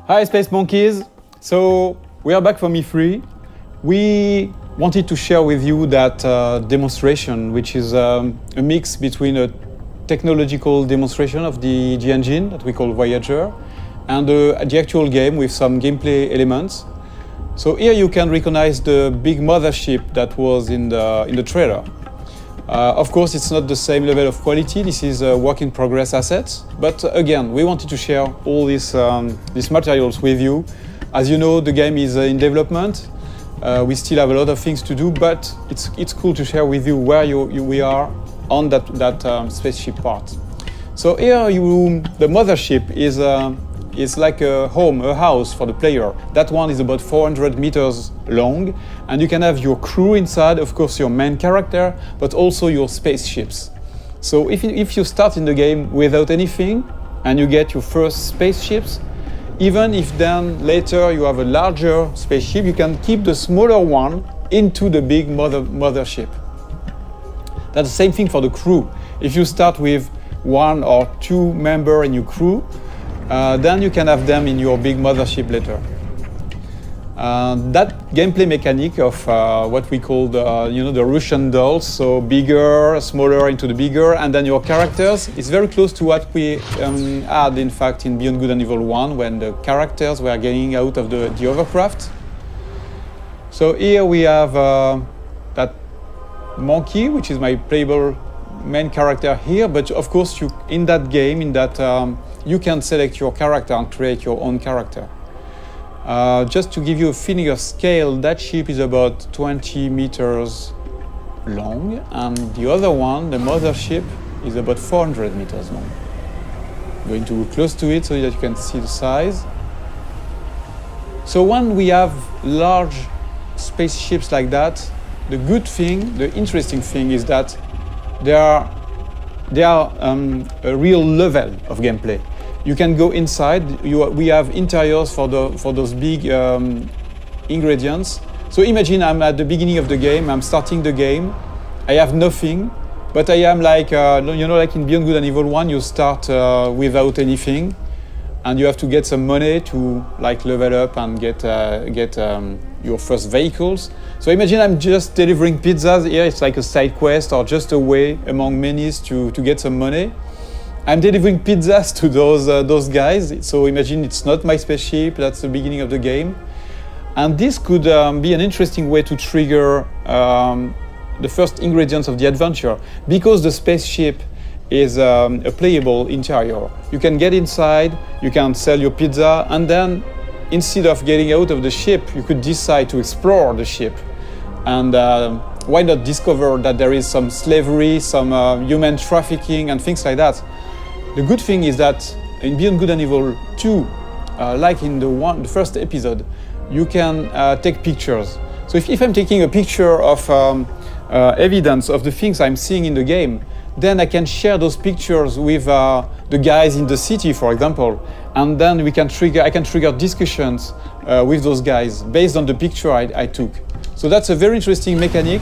Hi Space Monkeys! So we are back from E3. We wanted to share with you that demonstration, which is a mix between a technological demonstration of the engine that we call Voyager and the actual game with some gameplay elements. So here you can recognize the big mothership that was in the trailer. Of course, it's not the same level of quality. This is a work in progress assets. But again, we wanted to share all these materials with you. As you know, the game is in development. We still have a lot of things to do, but it's cool to share with you where we are on that spaceship part. So here, the mothership is like a home, a house for the player. That one is about 400 meters long, and you can have your crew inside, of course your main character, but also your spaceships. So if you start in the game without anything, and you get your first spaceships, even if then later you have a larger spaceship, you can keep the smaller one into the big mothership. That's the same thing for the crew. If you start with one or two members in your crew, then you can have them in your big mothership later. That gameplay mechanic of what we call the Russian dolls, so bigger, smaller into the bigger, and then your characters, is very close to what we had in fact in Beyond Good and Evil 1 when the characters were getting out of the hovercraft. So here we have that monkey, which is my playable main character here, but of course in that game, you can select your character and create your own character. Just to give you a feeling of scale, that ship is about 20 meters long, and the other one, the mothership, is about 400 meters long. I'm going to go close to it so that you can see the size. So when we have large spaceships like that, the good thing, the interesting thing is that they are a real level of gameplay. You can go inside. We have interiors for those big ingredients. So imagine I'm at the beginning of the game. I'm starting the game. I have nothing, but I am like like in Beyond Good and Evil 1, you start without anything, and you have to get some money to like level up and get your first vehicles. So imagine I'm just delivering pizzas here. It's like a side quest or just a way among many to get some money. I'm delivering pizzas to those guys. So imagine it's not my spaceship. That's the beginning of the game, and this could be an interesting way to trigger the first ingredients of the adventure, because the spaceship is a playable interior. You can get inside, you can sell your pizza, and then instead of getting out of the ship, you could decide to explore the ship. And why not discover that there is some slavery, some human trafficking and things like that. The good thing is that in Beyond Good and Evil 2, like in the first episode, you can take pictures. So if I'm taking a picture of evidence of the things I'm seeing in the game, then I can share those pictures with the guys in the city, for example, and then I can trigger discussions with those guys based on the picture I took. So that's a very interesting mechanic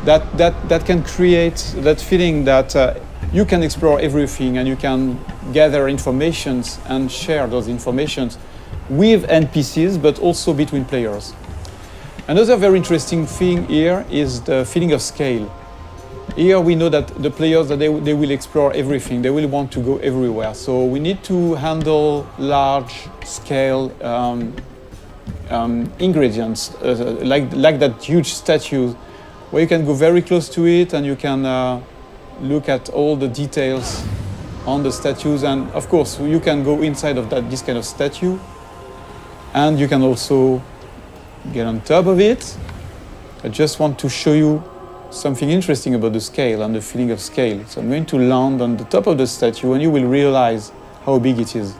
that can create that feeling that you can explore everything and you can gather informations and share those informations with NPCs, but also between players. Another very interesting thing here is the feeling of scale. Here we know that the players, they will explore everything. They will want to go everywhere. So we need to handle large scale ingredients, like that huge statue, where you can go very close to it and you can look at all the details on the statues. And of course, you can go inside of this kind of statue, and you can also get on top of it. I just want to show you something interesting about the scale and the feeling of scale. So I'm going to land on the top of the statue, and you will realize how big it is.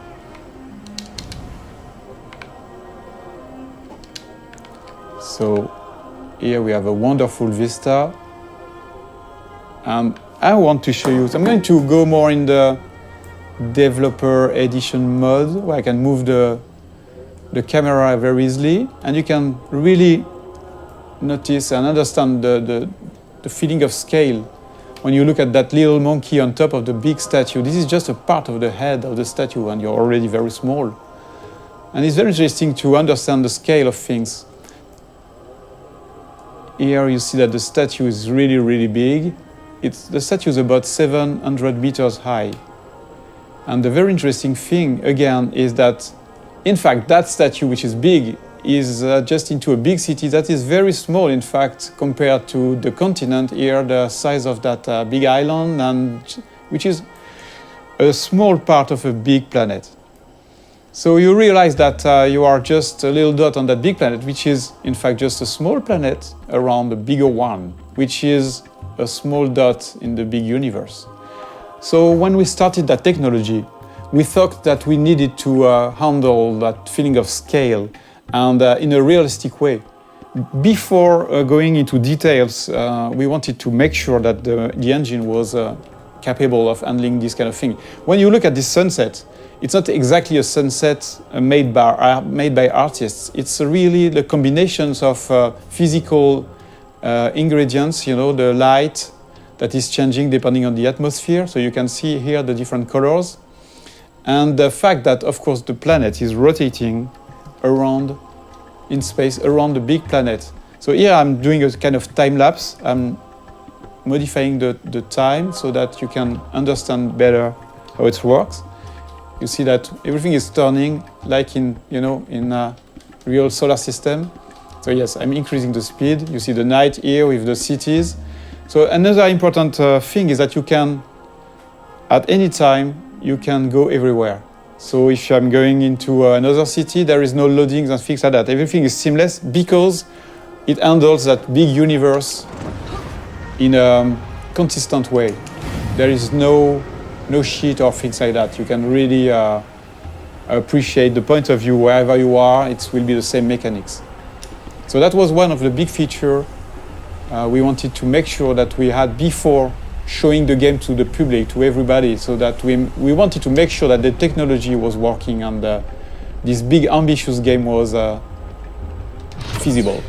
So here we have a wonderful vista, and I want to show you. So I'm going to go more in the developer edition mode, where I can move the camera very easily, and you can really notice and understand the feeling of scale when you look at that little monkey on top of the big statue. This is just a part of the head of the statue, and you're already very small. And it's very interesting to understand the scale of things. Here you see that the statue is really, really big. The statue is about 700 meters high. And the very interesting thing, again, is that, in fact, that statue, which is big, is just into a big city that is very small, in fact, compared to the continent here, the size of that big island, and which is a small part of a big planet. So you realize that you are just a little dot on that big planet, which is, in fact, just a small planet around a bigger one, which is a small dot in the big universe. So when we started that technology, we thought that we needed to handle that feeling of scale and in a realistic way. Before going into details, we wanted to make sure that the engine was capable of handling this kind of thing. When you look at this sunset, it's not exactly a sunset made by artists. It's really the combinations of physical ingredients, the light that is changing depending on the atmosphere. So you can see here the different colors. And the fact that, of course, the planet is rotating around in space, around the big planet. So here I'm doing a kind of time lapse. I'm modifying the time so that you can understand better how it works. You see that everything is turning like in a real solar system. So yes, I'm increasing the speed. You see the night here with the cities. So another important thing is that you can, at any time, you can go everywhere. So if I'm going into another city, there is no loadings and things like that. Everything is seamless because it handles that big universe in a consistent way. There is no sheet or things like that. You can really appreciate the point of view wherever you are. It will be the same mechanics. So that was one of the big features we wanted to make sure that we had before showing the game to the public, to everybody, so that we wanted to make sure that the technology was working and this big ambitious game was feasible.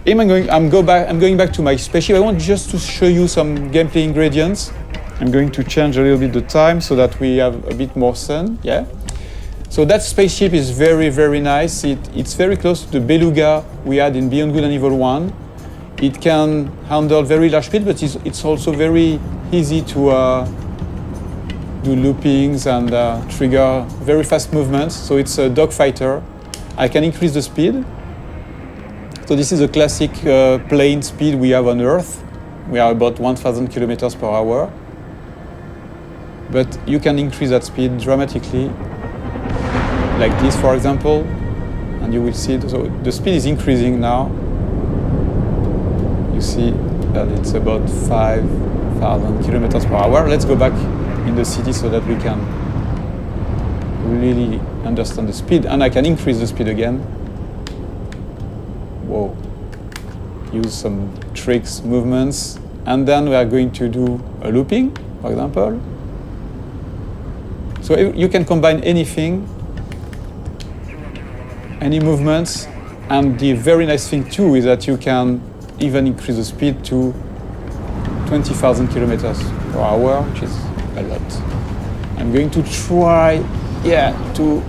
I'm going back to my spaceship. I want just to show you some gameplay ingredients. I'm going to change a little bit the time so that we have a bit more sun. Yeah. So that spaceship is very, very nice. It's very close to the Beluga we had in Beyond Good and Evil 1. It can handle very large speed, but it's also very easy to do loopings and trigger very fast movements. So it's a dogfighter. I can increase the speed. So this is a classic plane speed we have on Earth. We are about 1,000 kilometers per hour. But you can increase that speed dramatically, like this, for example, and you will see. So the speed is increasing now. You see that it's about 5,000 kilometers per hour. Let's go back in the city so that we can really understand the speed, and I can increase the speed again. Whoa. Use some tricks, movements, and then we are going to do a looping, for example. So you can combine anything, any movements, and the very nice thing too is that you can even increase the speed to 20,000 kilometers per hour, which is a lot. I'm going to try, to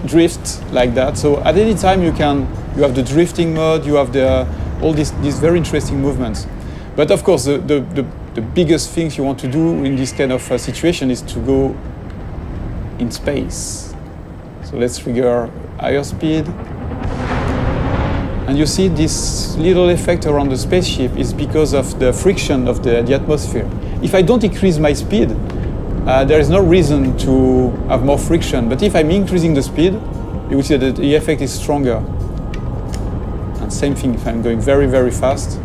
drift like that. So at any time you have the drifting mode, you have all these very interesting movements. But of course, the biggest things you want to do in this kind of situation is to go in space. So let's trigger higher speed. And you see this little effect around the spaceship is because of the friction of the atmosphere. If I don't increase my speed, there is no reason to have more friction. But if I'm increasing the speed, you will see that the effect is stronger. And same thing if I'm going very, very fast.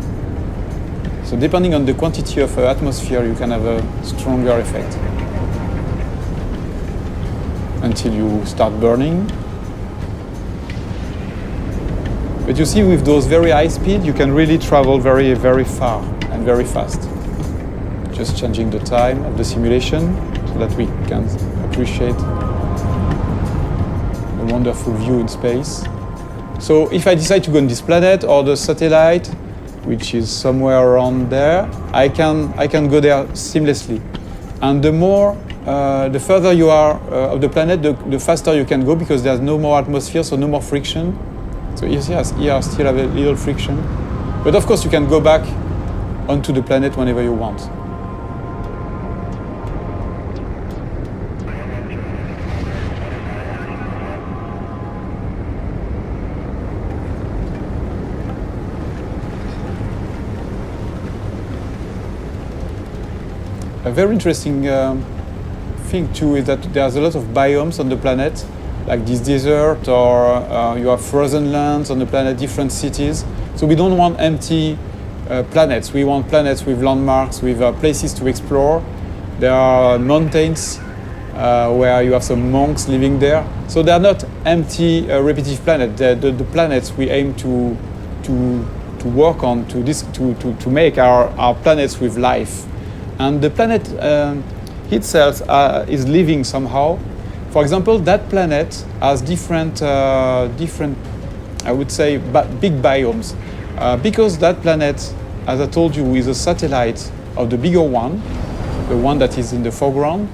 So depending on the quantity of atmosphere, you can have a stronger effect. Until you start burning. But you see, with those very high speed, you can really travel very, very far and very fast. Just changing the time of the simulation so that we can appreciate the wonderful view in space. So if I decide to go on this planet or the satellite, which is somewhere around there, I can go there seamlessly. And the more the further you are of the planet, the faster you can go because there's no more atmosphere, so no more friction. So here I still have a little friction. But of course you can go back onto the planet whenever you want. A very interesting thing too is that there's a lot of biomes on the planet, like this desert, or you have frozen lands on the planet, different cities. So we don't want empty planets. We want planets with landmarks, with places to explore. There are mountains where you have some monks living there. So they are not empty, repetitive planets. The planets we aim to work on, to make our planets with life. And the planet itself is living somehow. For example, that planet has different, I would say, big biomes. Because that planet, as I told you, is a satellite of the bigger one, the one that is in the foreground.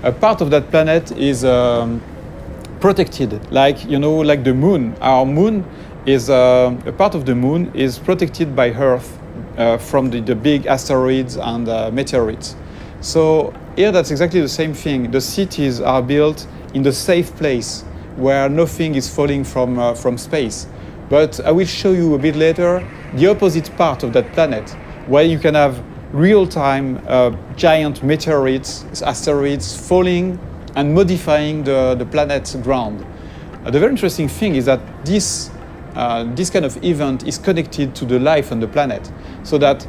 A part of that planet is protected, like the moon. Our moon is a part of the moon is protected by Earth from the big asteroids and meteorites. So here that's exactly the same thing. The cities are built in the safe place where nothing is falling from space. But I will show you a bit later the opposite part of that planet, where you can have real-time giant meteorites, asteroids falling and modifying the planet's ground. The very interesting thing is that this kind of event is connected to the life on the planet. So that,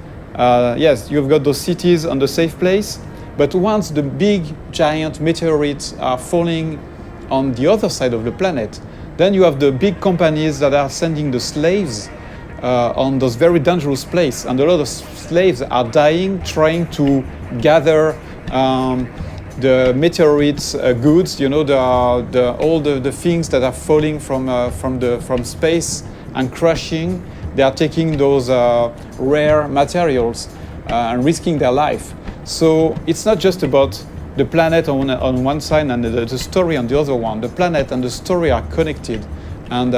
yes, you've got those cities on the safe place, but once the big giant meteorites are falling on the other side of the planet, then you have the big companies that are sending the slaves on those very dangerous places. And a lot of slaves are dying trying to gather the meteorites goods, all the things that are falling from space and crashing. They are taking those rare materials and risking their life. So it's not just about the planet on one side and the story on the other one. The planet and the story are connected, and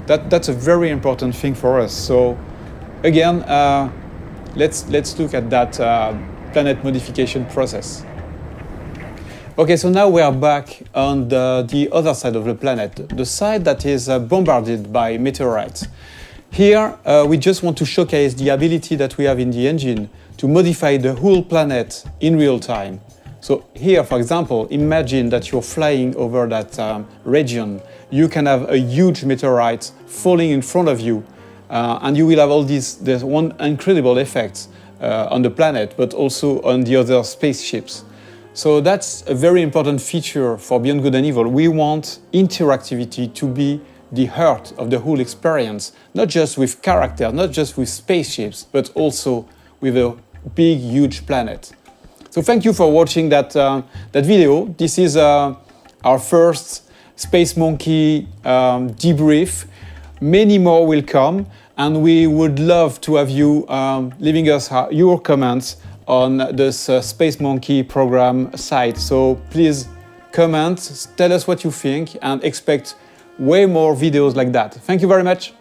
that's a very important thing for us. So again, let's look at that planet modification process. Okay, so now we are back on the other side of the planet, the side that is bombarded by meteorites. Here, we just want to showcase the ability that we have in the engine to modify the whole planet in real time. So here, for example, imagine that you're flying over that region. You can have a huge meteorite falling in front of you, and you will have all there's one incredible effect on the planet, but also on the other spaceships. So that's a very important feature for Beyond Good and Evil. We want interactivity to be the heart of the whole experience, not just with characters, not just with spaceships, but also with a big, huge planet. So thank you for watching that video. This is our first Space Monkey debrief. Many more will come, and we would love to have you leaving us your comments on this Space Monkey program site. So please comment, tell us what you think, and expect way more videos like that. Thank you very much.